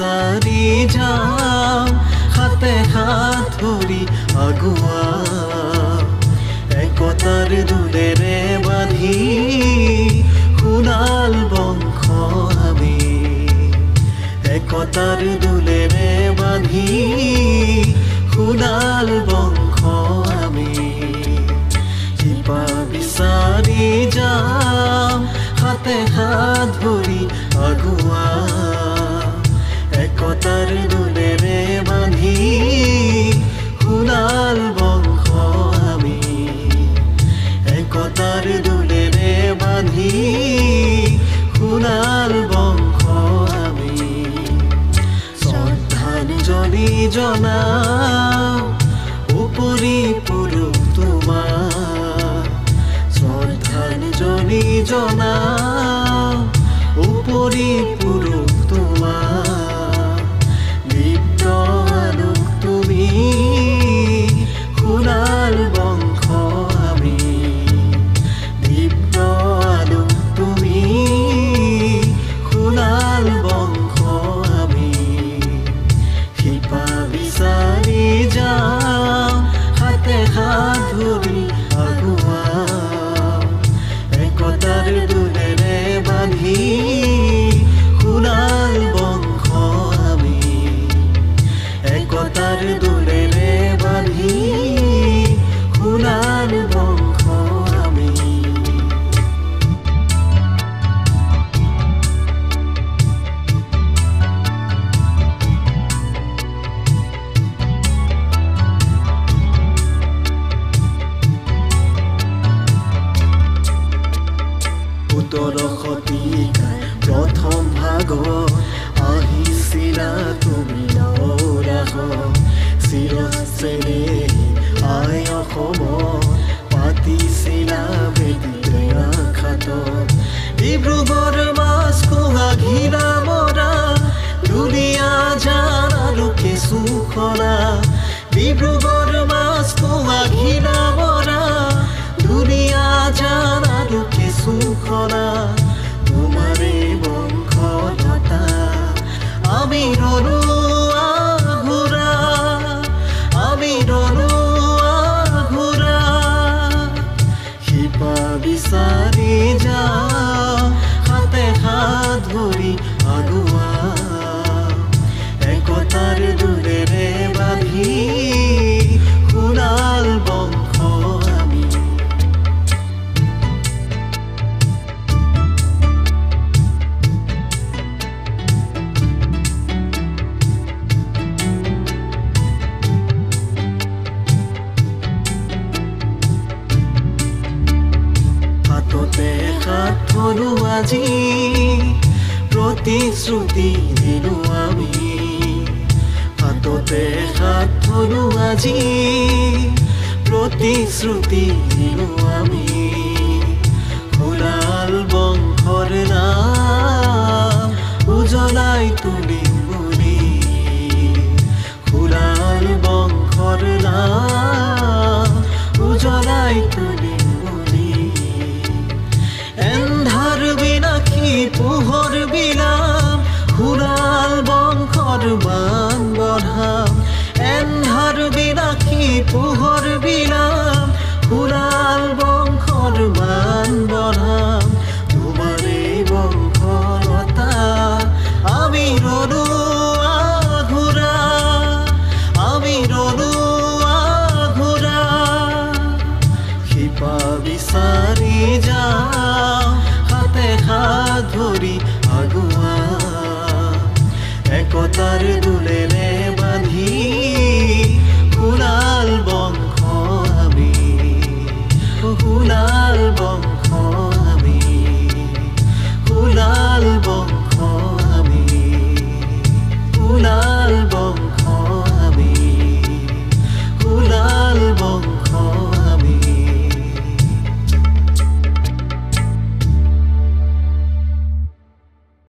বিচাৰি যাওঁ হাতে হাত ধৰি আগুৱা একতাৰ দোলেৰে বান্ধি সোণাল বংশ আমি একতাৰ দোলেৰে বান্ধি সোণাল বংশ আমি শিপা বিচাৰি যাওঁ হাতে হাত ধৰি আগুৱা একতাৰ দোলেৰে বান্ধি সোণাল বংশ আমি একতাৰ দোলেৰে বান্ধি সোণাল বংশ আমি শ্ৰদ্ধাঞ্জলি জনাওঁ উপৰি পুৰুষ তোমাৰ শ্ৰদ্ধাঞ্জলি জনাওঁ উপৰি পুৰুষ তোমাৰ দীপ্ত আলোক তুমি সোণাল বংশ আমি দীপ্ত আলোক তুমি সোণাল বংশ আমি শিপা বিচাৰি যাওঁ হাতে হাত ধৰি আগুৱা একতাৰ দোলেৰে বান্ধি সোণাল বংশ আমি একতাৰ দোলেৰে বান্ধি সোণাল বংশ আমি উত্তৰ শতিকাৰ প্ৰথম ভাগত আহিছিলা তুমি নৰাহ চিৰচেনেহী আই অসমত পাতিছিলা বেদিৰা খাটত ডিব্ৰুগড় মাছখোৱা ঘিৰা মৰা দুলীয়া জান আৰু কেঁচুখনা ডিব্ৰুগড় মাছখোৱা ঘিৰা মৰা দুলীয়া জান আৰু কেঁচুখনা তোমাৰে বংশ লতা আমি ৰৰুৱা ঘোঁৰা আমি ৰৰুৱা ঘোঁৰা শিপা বিচাৰি যাওঁ হাতে হাত ধৰি আগুৱা একতাৰ দোলেৰে বান্ধি সোণাল বংশ আমি হাততে হাত ধৰো আজি প্ৰতিশ্ৰুতি দিলো আমি হাততে হাত ধৰো আজি প্ৰতিশ্ৰুতি দিলো আমি সোণাল বংশৰ নাম উজ্বলাই তুলিম বুলি সোণাল বংশৰ নাম উজ্বলাই তুলিম এন্ধাৰ বিনাশী পোহৰ বিলাম সোণাল বংশৰ মান বঢ়াম এন্ধাৰ বিনাশী পোহৰ বিলাম